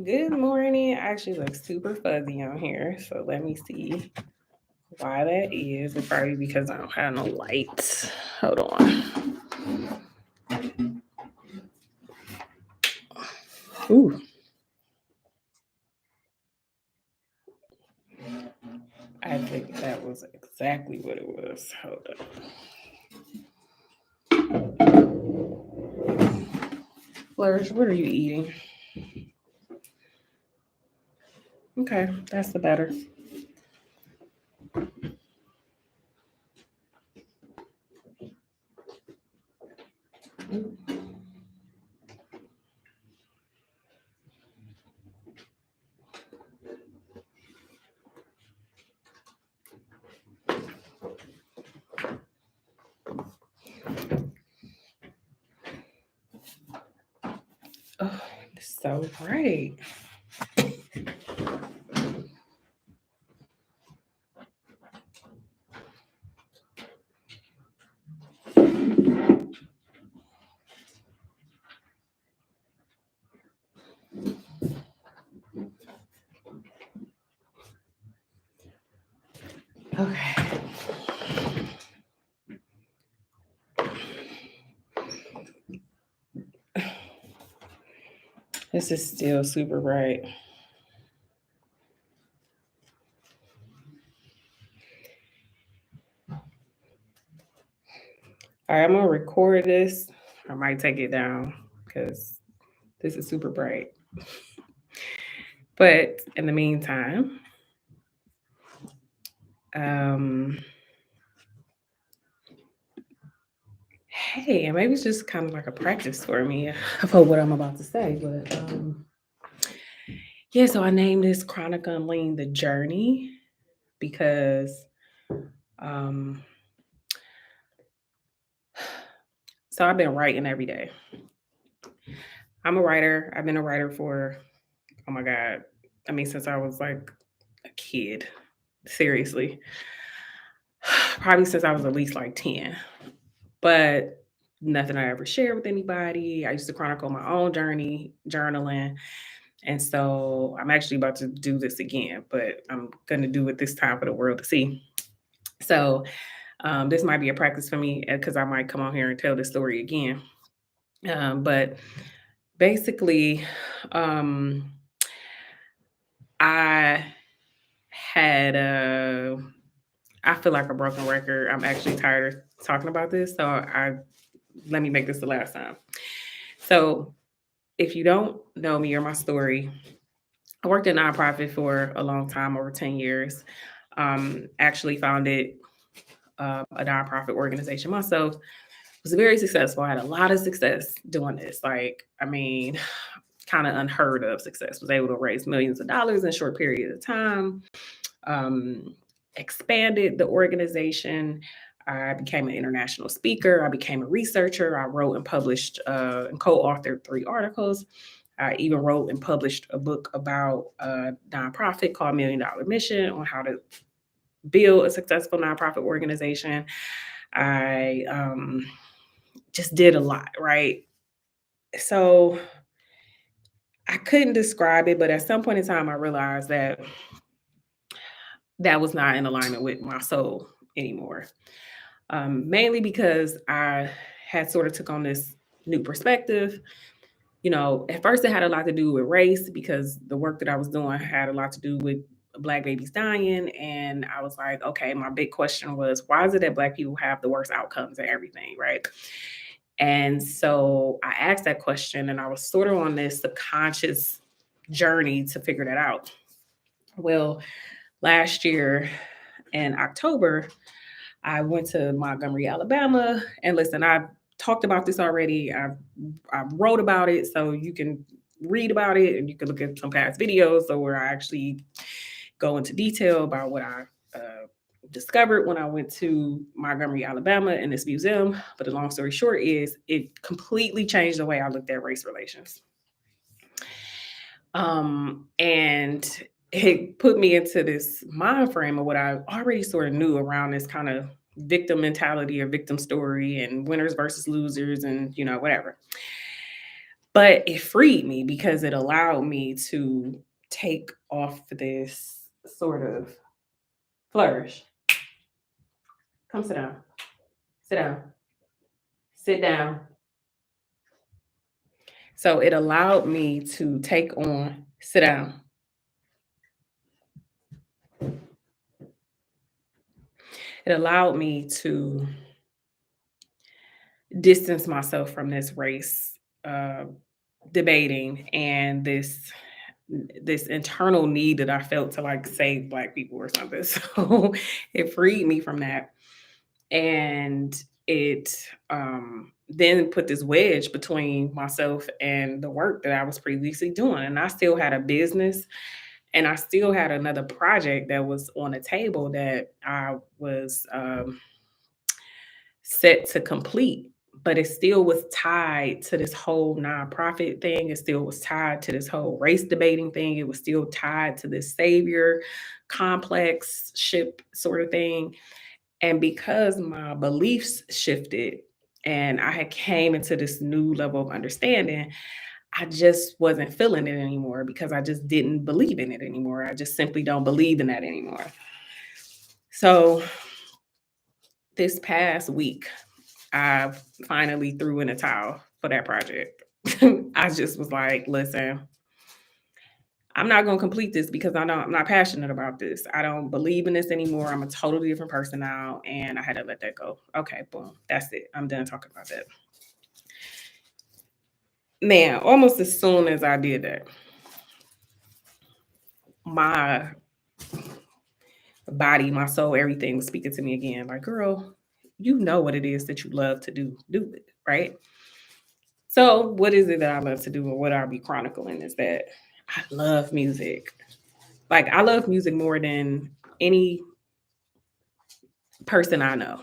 Good morning. It actually looks super fuzzy on here. So let me see why that is. It's probably because I don't have no lights. Hold on. Ooh, I think that was exactly what it was. Hold on. Flourish, what are you eating? Okay, that's the better. Oh, it's so bright. Okay. This is still super bright. All right, I'm gonna record this. I might take it down because this is super bright. But in the meantime, um, hey, and maybe it's just kind of like a practice for me for what I'm about to say. But yeah, so I named this Chronicling The Journey because um, so I've been writing every day. I'm a writer. I've been a writer for, oh my God, I mean, since I was like a kid, seriously. Probably since I was at least like 10. But nothing I ever shared with anybody. I used to chronicle my own journey, journaling. And so I'm actually about to do this again, but I'm going to do it this time for the world to see. So this might be a practice for me because I might come on here and tell this story again. But basically, um, I had I feel like a broken record. I'm actually tired of talking about this, so I let me make this the last time. So, if you don't know me or my story, I worked in nonprofit for a long time, over 10 years. Actually founded a nonprofit organization myself. Was very successful. I had a lot of success doing this. Like, I mean, kind of unheard of success. Was able to raise millions of dollars in a short period of time. Um, Expanded the organization. I became an international speaker. I became a researcher. I wrote and published and co-authored 3 articles. I even wrote and published a book about a nonprofit called $1 Million Mission on how to build a successful nonprofit organization. I just did a lot, right? So I couldn't describe it, but at some point in time, I realized that that was not in alignment with my soul anymore. Mainly because I had sort of took on this new perspective. You know, at first it had a lot to do with race because the work that I was doing had a lot to do with Black babies dying. And I was like, okay, my big question was, why is it that Black people have the worst outcomes and everything, right? And so I asked that question and I was sort of on this subconscious journey to figure that out. Well, last year in October, I went to Montgomery, Alabama. And listen, I've talked about this already. I wrote about it, so you can read about it and you can look at some past videos so where I actually go into detail about what I discovered when I went to Montgomery, Alabama in this museum. But the long story short is it completely changed the way I looked at race relations. And it put me into this mind frame of what I already sort of knew around this kind of victim mentality or victim story and winners versus losers and, you know, whatever. But it freed me because it allowed me to take off this sort of flourish. Come sit down. Sit down. Sit down. So it allowed me to take on, sit down. It allowed me to distance myself from this race debating and this internal need that I felt to like save Black people or something. So it freed me from that. And it then put this wedge between myself and the work that I was previously doing. And I still had a business and I still had another project that was on the table that I was set to complete. But it still was tied to this whole nonprofit thing. It still was tied to this whole race debating thing. It was still tied to this savior complex ship sort of thing. And because my beliefs shifted and I had came into this new level of understanding, I just wasn't feeling it anymore because I just didn't believe in it anymore. I just simply don't believe in that anymore. So this past week, I finally threw in a towel for that project. I just was like, listen, I'm not going to complete this because I'm not passionate about this. I don't believe in this anymore. I'm a totally different person now. And I had to let that go. Okay, boom. That's it. I'm done talking about that. Man, almost as soon as I did that, my body, my soul, everything was speaking to me again. Like, girl, you know what it is that you love to do. Do it, right? So, what is it that I love to do, or what I'll be chronicling is that I love music. Like, I love music more than any person I know.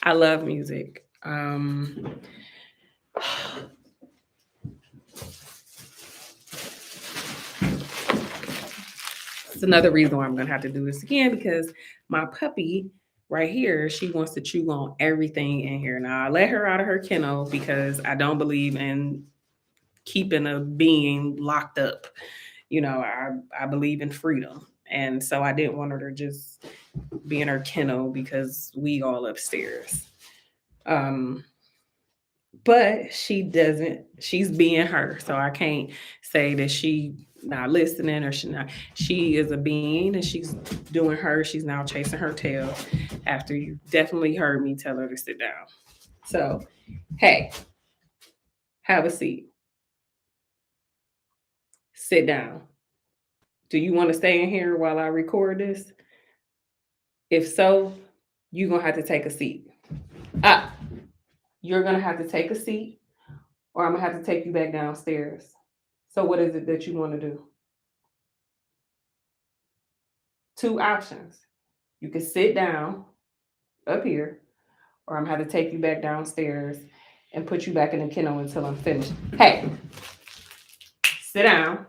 I love music. It's another reason why I'm gonna have to do this again because my puppy right here, she wants to chew on everything in here. Now I let her out of her kennel because I don't believe in keeping a being locked up. You know, I believe in freedom. And so I didn't want her to just be in her kennel because we all upstairs. But she doesn't, she's being her. So I can't say that she not listening or she is a being and she's doing her. She's now chasing her tail after you definitely heard me tell her to sit down. So, hey, have a seat. Sit down. Do you want to stay in here while I record this? If so, you're going to have to take a seat. Ah, you're going to have to take a seat or I'm going to have to take you back downstairs. So, what is it that you want to do? Two options. You can sit down up here, or I'm going to have to take you back downstairs and put you back in the kennel until I'm finished. Hey, sit down.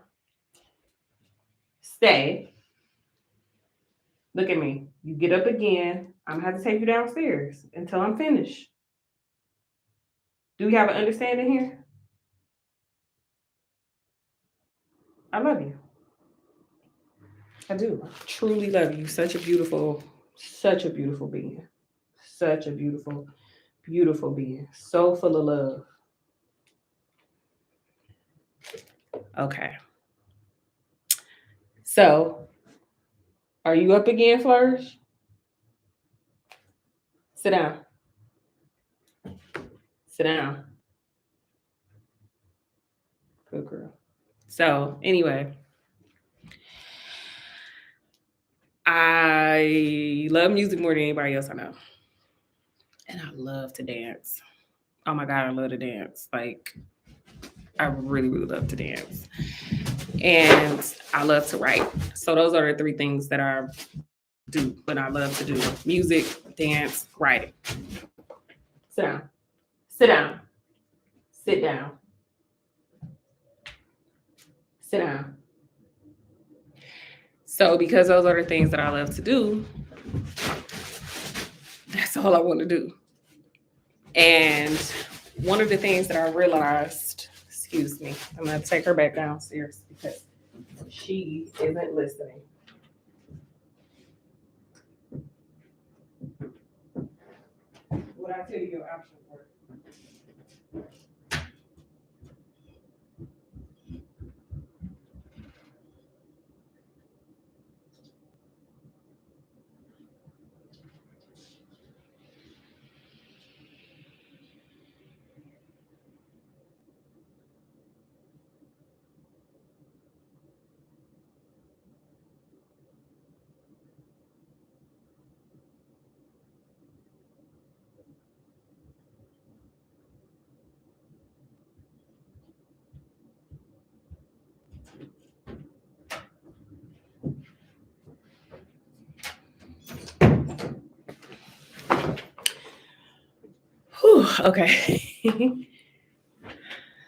Stay. Look at me. You get up again. I'm going to have to take you downstairs until I'm finished. Do we have an understanding here? I love you. I do. I truly love you. Such a beautiful being. Such a beautiful being. So full of love. Okay. So, are you up again, Flourish? Sit down. Sit down. Good girl. So, anyway, I love music more than anybody else I know. And I love to dance. Oh my God, I love to dance. Like, I really, really love to dance. And I love to write. So, those are the three things that I do when I love to do: music, dance, writing. Sit down. Sit down. Sit down. Sit down. So, because those are the things that I love to do, that's all I want to do. And one of the things that I realized, excuse me, I'm gonna take her back downstairs because she isn't listening. What I tell you your options were. Whew, okay.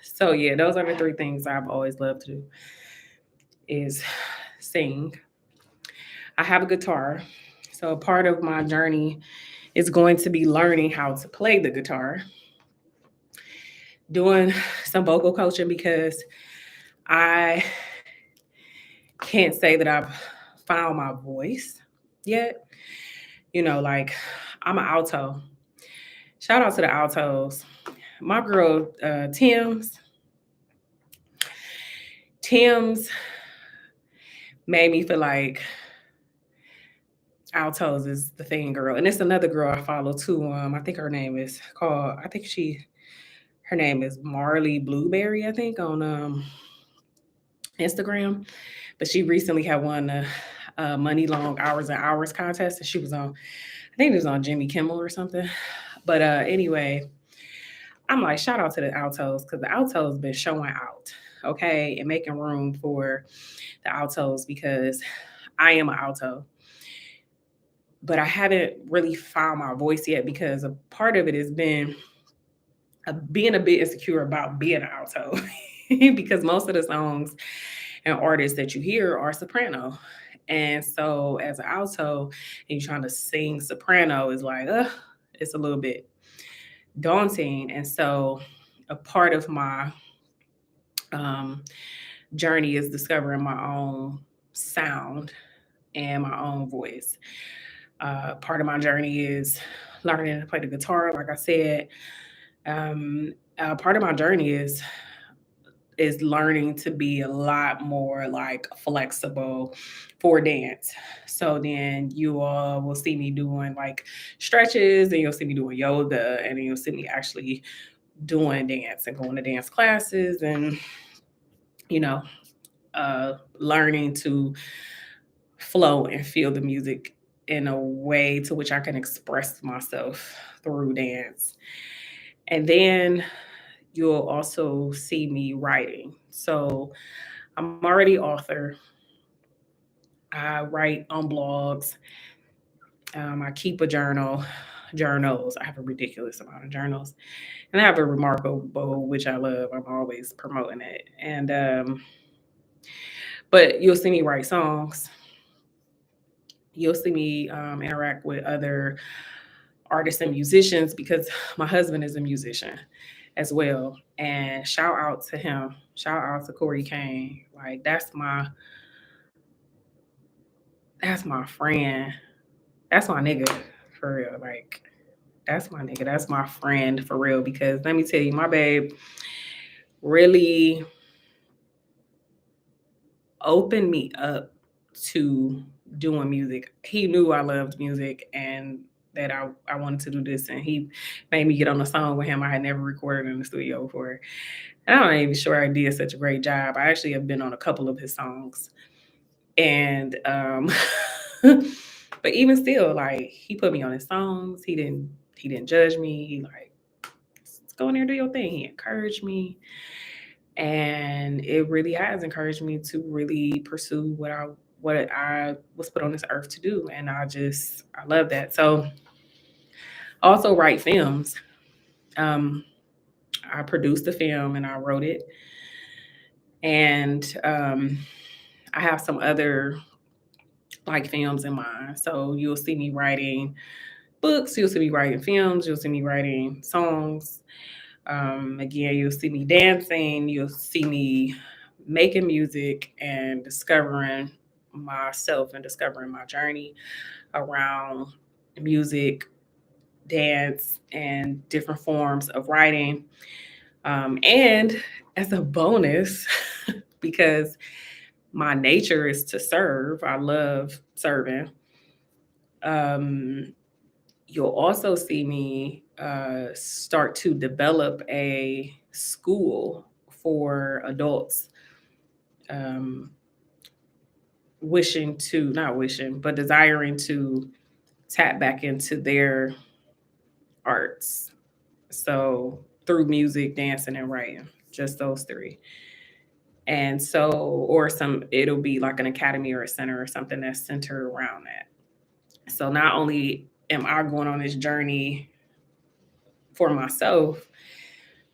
So yeah, those are the three things I've always loved to do is sing. I have a guitar. So part of my journey is going to be learning how to play the guitar, doing some vocal coaching because I can't say that I've found my voice yet. You know, like I'm an alto. Shout out to the altos. My girl Tim's made me feel like altos is the thing, girl. And it's another girl I follow too. I think her name is called. I think her name is Marley Blueberry. I think on Instagram. But she recently had won the Money Long Hours and Hours contest, and she was on. I think it was on Jimmy Kimmel or something. But anyway, I'm like, shout out to the altos because the altos been showing out, okay, and making room for the altos because I am an alto. But I haven't really found my voice yet because a part of it has been being a bit insecure about being an alto because most of the songs and artists that you hear are soprano. And so as an alto and you're trying to sing soprano is like, it's a little bit daunting. And so a part of my um, journey is discovering my own sound and my own voice. Part of my journey is learning to play the guitar, like I said. Part of my journey is learning to be a lot more like flexible for dance. So then you all will see me doing like stretches and you'll see me doing yoga and then you'll see me actually doing dance and going to dance classes and you know learning to flow and feel the music in a way to which I can express myself through dance. And then you'll also see me writing. So I'm already author. I write on blogs. I keep a journals. I have a ridiculous amount of journals, and I have a remarkable, which I love. I'm always promoting it, and but you'll see me write songs. You'll see me interact with other artists and musicians because my husband is a musician as well. And shout out to him. Shout out to Corey Kane. Like that's my friend. That's my nigga for real. Like that's my nigga. That's my friend for real. Because let me tell you, my babe really opened me up to doing music. He knew I loved music and that I wanted to do this. And he made me get on a song with him I had never recorded in the studio before. And I'm not even sure I did such a great job. I actually have been on a couple of his songs. And but even still, like he put me on his songs. He didn't judge me. He like, let's go in there and do your thing. He encouraged me. And it really has encouraged me to really pursue what I was put on this earth to do. And I love that. So also write films. Um, I produced the film and I wrote it. And I have some other like films in mind. So you'll see me writing books, you'll see me writing films, you'll see me writing songs. Again, you'll see me dancing, you'll see me making music and discovering myself and discovering my journey around music, dance, and different forms of writing. And as a bonus, because my nature is to serve, I love serving. Um, you'll also see me start to develop a school for adults um, wishing to, not wishing, but desiring to tap back into their arts. So through music, dancing, and writing, just those three. And so, or it'll be like an academy or a center or something that's centered around that. So not only am I going on this journey for myself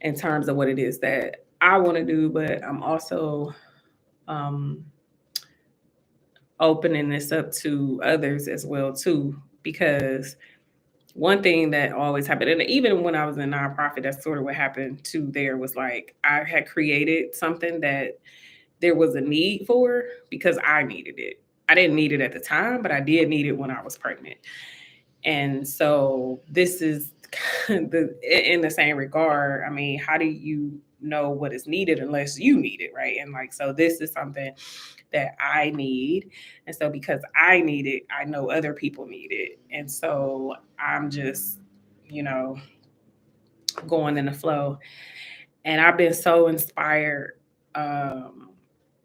in terms of what it is that I want to do, but I'm also um, opening this up to others as well too, because one thing that always happened, and even when I was in nonprofit, that's sort of what happened too. There was like I had created something that there was a need for because I needed it. I didn't need it at the time, but I did need it when I was pregnant. And so this is in the same regard. I mean, how do you know what is needed unless you need it, right? And like, so this is something that I need. And so because I need it, I know other people need it. And so I'm just, you know, going in the flow. And I've been so inspired.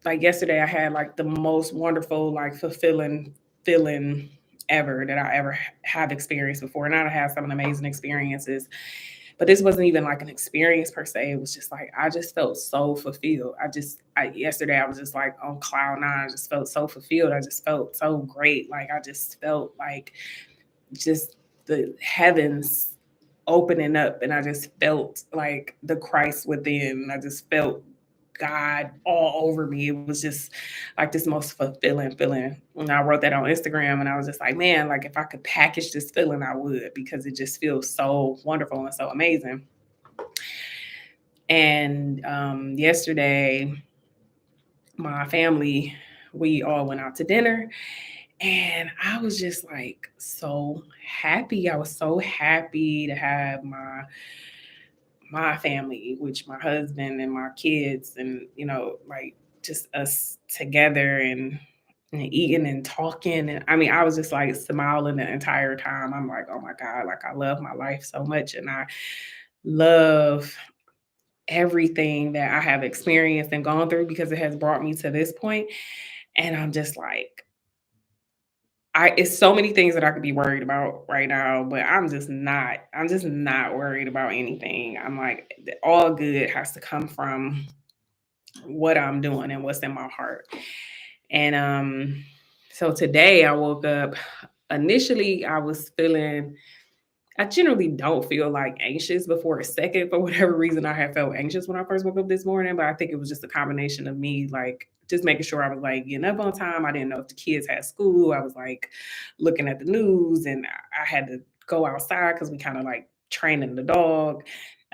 Like yesterday, I had like the most wonderful, like fulfilling feeling ever that I ever have experienced before. And I have some amazing experiences, but this wasn't even like an experience per se. It was just like I just felt so fulfilled. Yesterday I was just like on cloud nine. I just felt so fulfilled. I just felt so great. Like I just felt like just the heavens opening up, and I just felt like the Christ within. I just felt God all over me. It was just like this most fulfilling feeling. And I wrote that on Instagram, and I was just like, man, like if I could package this feeling, I would, because it just feels so wonderful and so amazing. And yesterday, my family, we all went out to dinner, and I was just like so happy. I was so happy to have my family, which my husband and my kids, and like just us together and eating and talking. And I mean, I was just like smiling the entire time. I'm like, oh my God, like I love my life so much. And I love everything that I have experienced and gone through because it has brought me to this point. And I'm just like, it's so many things that I could be worried about right now, but I'm just not worried about anything. I'm like, all good has to come from what I'm doing and what's in my heart. And so today I woke up. Initially, I generally don't feel like anxious before a second. For whatever reason, I had felt anxious when I first woke up this morning, but I think it was just a combination of me like just making sure I was like getting up on time. I didn't know if the kids had school. I was like looking at the news, and I had to go outside because we kind of like training the dog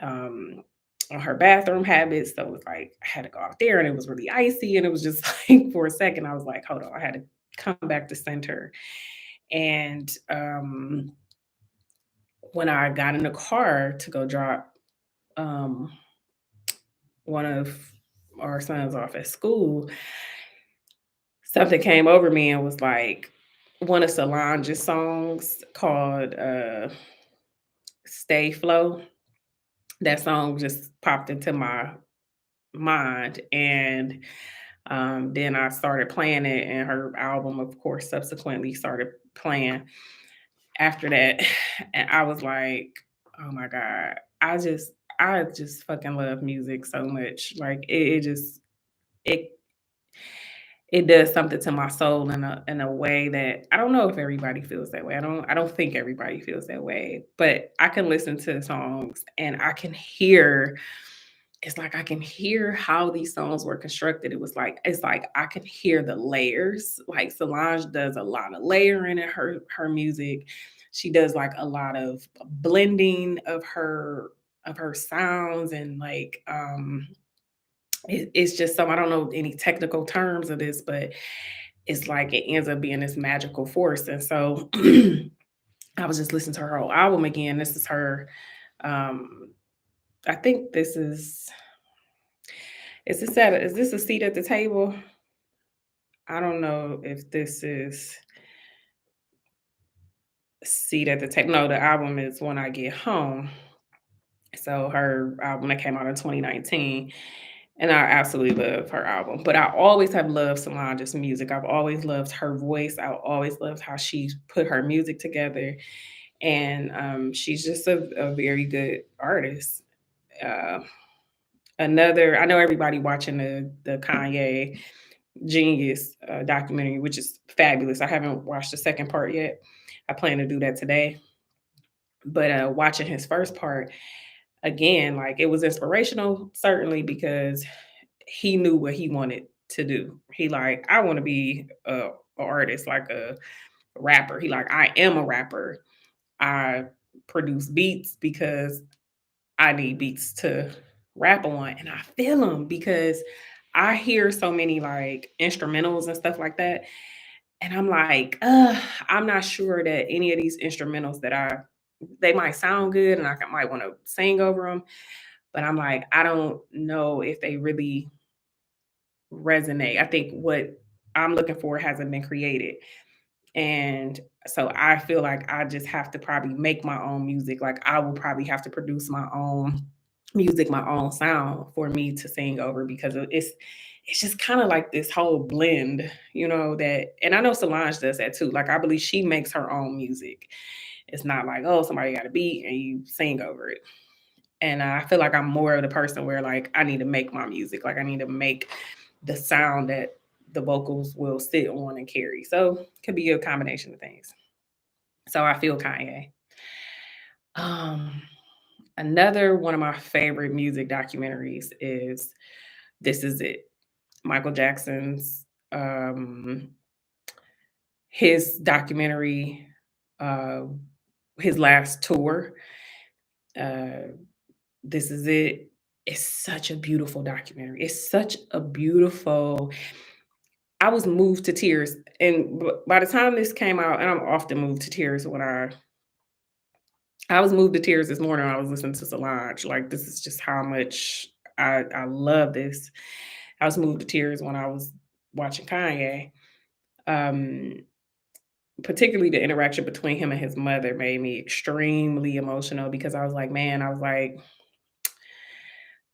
um, on her bathroom habits. So it was like I had to go out there, and it was really icy, and it was just like for a second I was like, hold on, I had to come back to center. And when I got in the car to go drop um, one of our sons off at school, something came over me and was like one of Solange's songs called Stay Flow. That song just popped into my mind. And then I started playing it, and her album, of course, subsequently started playing after that. And I was like, oh my God, I just fucking love music so much. Like it it does something to my soul in a way that I don't know if everybody feels that way. I don't think everybody feels that way, but I can listen to songs and I can hear it's like I can hear how these songs were constructed. It's like I can hear the layers. Like Solange does a lot of layering in her music. She does like a lot of blending of her of her sounds and like it's just some I don't know any technical terms of this, but it's like it ends up being this magical force. And so I was just listening to her whole album again. This is her um I think this is this a seat at the table? I don't know if this is seat at the table. No, the album is When I Get Home. So her album that came out in 2019. And I absolutely love her album. But I always have loved Solange's music. I've always loved her voice. I always loved how she put her music together. And she's just a very good artist. Uh, I know everybody watching the Kanye Genius documentary, which is fabulous. I haven't watched the second part yet. I plan to do that today. But watching his first part again, like it was inspirational, certainly because he knew what he wanted to do. He like, I want to be a artist, like a rapper. He like, I am a rapper. I produce beats because I need beats to rap on, and I feel them because I hear so many like instrumentals and stuff like that, and I'm like, I'm not sure that any of these instrumentals that they might sound good, and might want to sing over them, but I'm like, I don't know if they really resonate. I think what I'm looking for hasn't been created. And so I feel like I just have to probably make my own music. Like I will probably have to produce my own music, my own sound for me to sing over because it's just kind of like this whole blend, that and I know Solange does that too. Like I believe she makes her own music. It's not like, oh, somebody got a beat and you sing over it. And I feel like I'm more of the person where like I need to make my music. Like I need to make the sound that the vocals will sit on and carry. So it could be a combination of things. So I feel Kanye. Um, Another one of my favorite music documentaries is This Is It. Michael Jackson's his documentary, uh, his last tour. Uh, This Is It. It's such a beautiful documentary. It's such a beautiful. I was moved to tears, and by the time this came out, and I'm often moved to tears when I was moved to tears this morning when I was listening to Solange. Like this is just how much I love this. I was moved to tears when I was watching Kanye. Um, Particularly the interaction between him and his mother made me extremely emotional because I was like, man, I was like,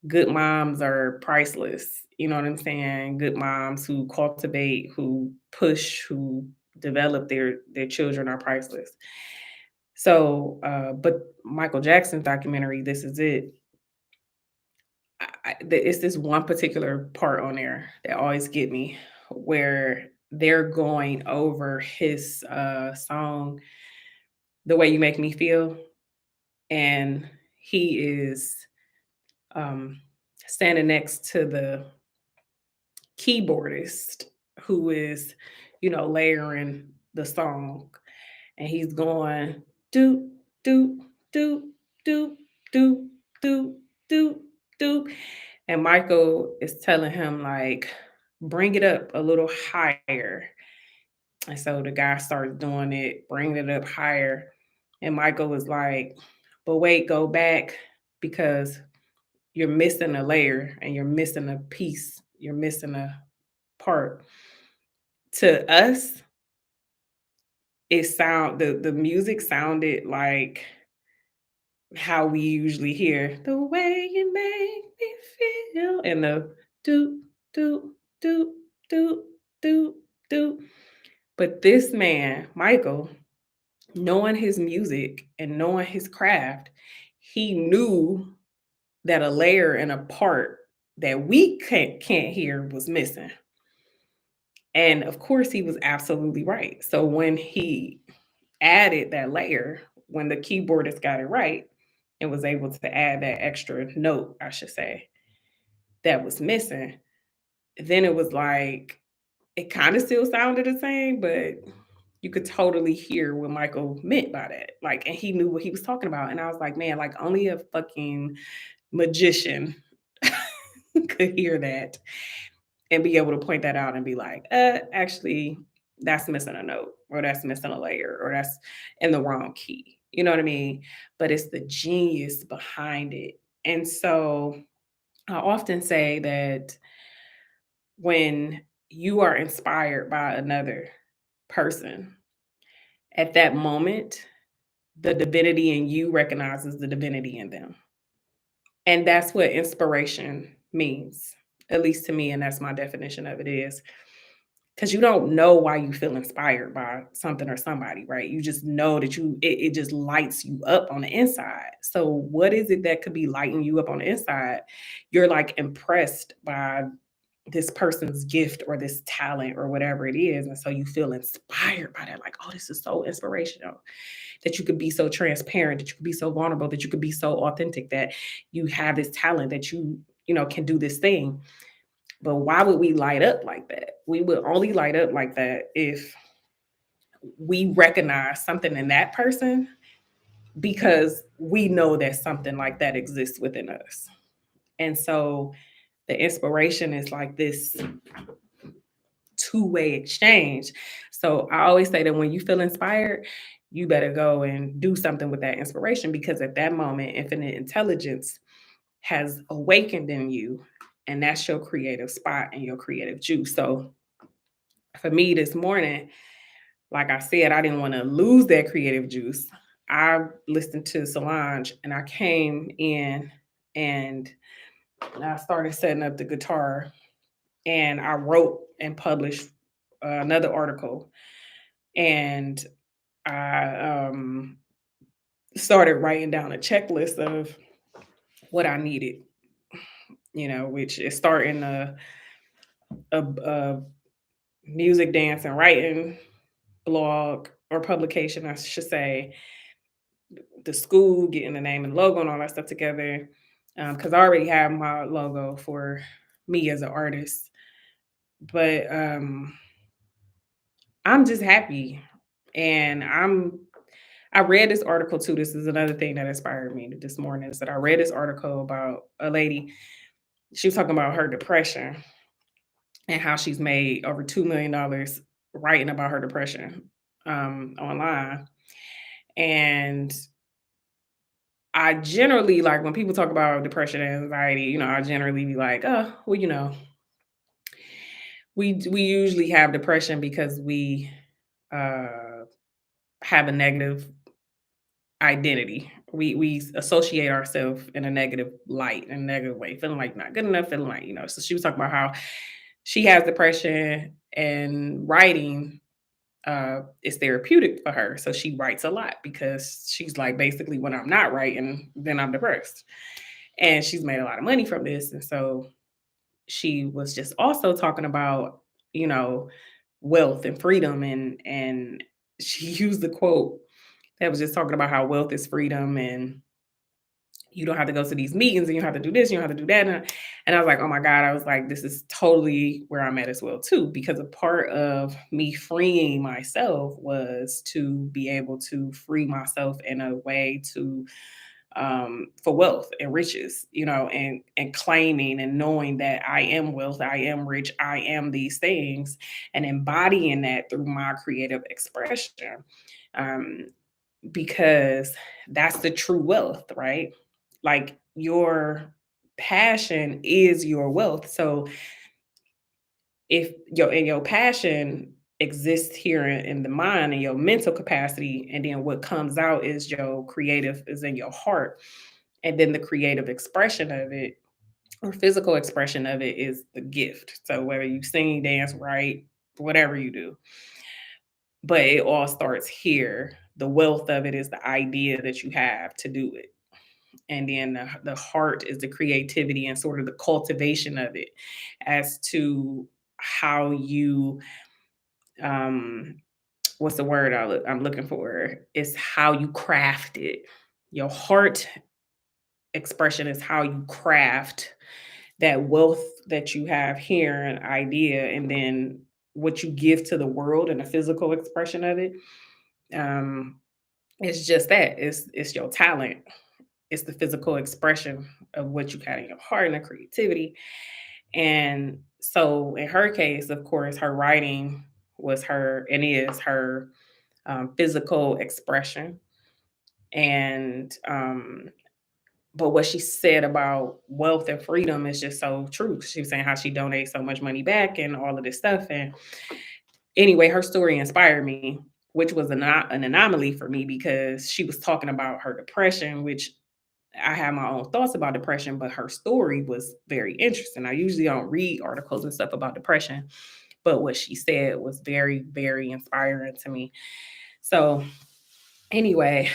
good moms are priceless. You know what I'm saying? Good moms who cultivate, who push, who develop their children are priceless. So, but Michael Jackson's documentary, This Is It. It's this one particular part on there that always get me, where they're going over his song, "The Way You Make Me Feel," and he is um, standing next to the keyboardist who is, layering the song, and he's going do do do do do do do do, and Michael is telling him like, bring it up a little higher, and so the guy starts doing it, bringing it up higher, and Michael is like, but wait, go back because you're missing a layer and you're missing a piece, you're missing a part. To us, the music sounded like how we usually hear the way you make me feel and the do do do do do do. But this man, Michael, knowing his music and knowing his craft, he knew that a layer and a part that we can't hear was missing. And of course, he was absolutely right. So when he added that layer, when the keyboardist got it right and was able to add that extra note, I should say, that was missing, then it was like, it kind of still sounded the same, but you could totally hear what Michael meant by that. Like, and he knew what he was talking about. And I was like, man, like only a fucking magician could hear that and be able to point that out and be like, actually, that's missing a note, or that's missing a layer, or that's in the wrong key. You know what I mean? But it's the genius behind it. And so I often say that when you are inspired by another person, at that moment, the divinity in you recognizes the divinity in them. And that's what inspiration means, at least to me. And that's my definition of it is because you don't know why you feel inspired by something or somebody, right? You just know that it just lights you up on the inside. So what is it that could be lighting you up on the inside? You're like impressed by this person's gift or this talent or whatever it is. And so you feel inspired by that, like, oh, this is so inspirational that you could be so transparent, that you could be so vulnerable, that you could be so authentic, that you have this talent that can do this thing. But why would we light up like that? We would only light up like that if we recognize something in that person because we know that something like that exists within us. And so the inspiration is like this two-way exchange. So I always say that when you feel inspired, you better go and do something with that inspiration because at that moment, infinite intelligence has awakened in you, and that's your creative spot and your creative juice. So for me this morning, like I said, I didn't want to lose that creative juice. I listened to Solange and I came in and I started setting up the guitar and I wrote and published another article. And I started writing down a checklist of what I needed, which is starting a music, dance, and writing blog or publication, I should say, the school, getting the name and logo and all that stuff together. Because I already have my logo for me as an artist. But I'm just happy. And I read this article too. This is another thing that inspired me this morning is that I read this article about a lady. She was talking about her depression and how she's made over $2 million writing about her depression online. And I generally like when people talk about depression and anxiety, I generally be like, oh, well, we usually have depression because we uh, have a negative identity. We associate ourselves in a negative light, in a negative way, feeling like not good enough, feeling like. So she was talking about how she has depression and writing is therapeutic for her. So she writes a lot because she's like, basically, when I'm not writing, then I'm depressed. And she's made a lot of money from this. And so she was just also talking about, you know, wealth and freedom and she used the quote that was just talking about how wealth is freedom and you don't have to go to these meetings and you don't have to do this, you don't have to do that. And I was like, oh my God, I was like, this is totally where I'm at as well, too, because a part of me freeing myself was to be able to free myself in a way to for wealth and riches, and claiming and knowing that I am wealth, I am rich, I am these things, and embodying that through my creative expression. Um, because that's the true wealth, right? Like your passion is your wealth. So if your passion exists here in the mind and your mental capacity, and then what comes out is your creative is in your heart, and then the creative expression of it or physical expression of it is the gift. So whether you sing, dance, write, whatever you do, but it all starts here. The wealth of it is the idea that you have to do it. And then the heart is the creativity and sort of the cultivation of it as to how you, um, what's the word I'm looking for? It's how you craft it. Your heart expression is how you craft that wealth that you have here, an idea, and then what you give to the world and the physical expression of it. Um, it's just that it's your talent. It's the physical expression of what you got in your heart and the creativity. And so in her case, of course, her writing was her and is her physical expression. And but what she said about wealth and freedom is just so true. She was saying how she donates so much money back and all of this stuff. And anyway, her story inspired me, which was an anomaly for me because she was talking about her depression, which I have my own thoughts about depression, but her story was very interesting. I usually don't read articles and stuff about depression, but what she said was very, very inspiring to me. So, anyway,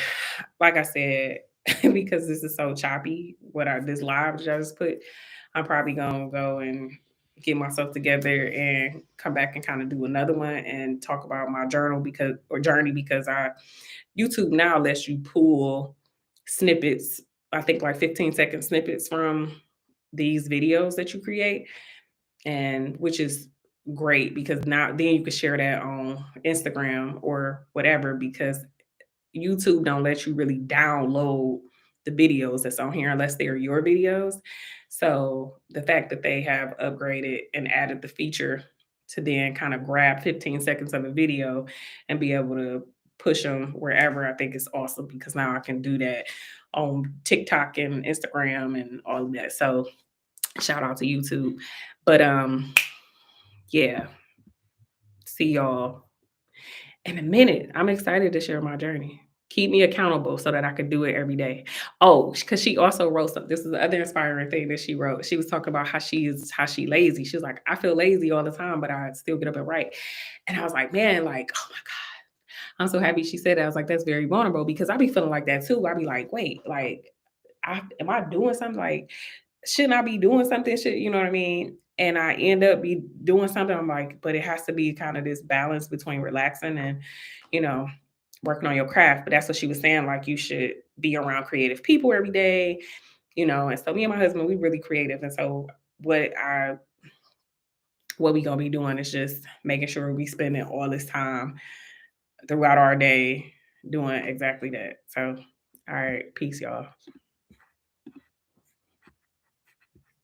like I said, because this is so choppy, this live that I just put, I'm probably gonna go and get myself together and come back and kind of do another one and talk about my journey because I YouTube now lets you pull snippets, I think like 15-second snippets from these videos that you create, and which is great because now then you can share that on Instagram or whatever because YouTube don't let you really download the videos that's on here unless they're your videos. So the fact that they have upgraded and added the feature to then kind of grab 15 seconds of a video and be able to push them wherever, I think is awesome because now I can do that on TikTok and Instagram and all of that. So shout out to YouTube. But yeah, see y'all in a minute. I'm excited to share my journey. Keep me accountable so that I can do it every day. Oh, because she also wrote something. This is the other inspiring thing that she wrote. She was talking about how she lazy. She was like, I feel lazy all the time, but I still get up and write. And I was like, man, like, oh my God. I'm so happy she said that. I was like, that's very vulnerable because I be feeling like that too. I be like, wait, like, am I doing something? Like, shouldn't I be doing something? You know what I mean? And I end up be doing something. I'm like, but it has to be kind of this balance between relaxing and, you know, working on your craft. But that's what she was saying. Like, you should be around creative people every day, you know. And so me and my husband, we really creative. And so what we gonna be doing is just making sure we spending all this time throughout our day doing exactly that. So, all right, peace, y'all.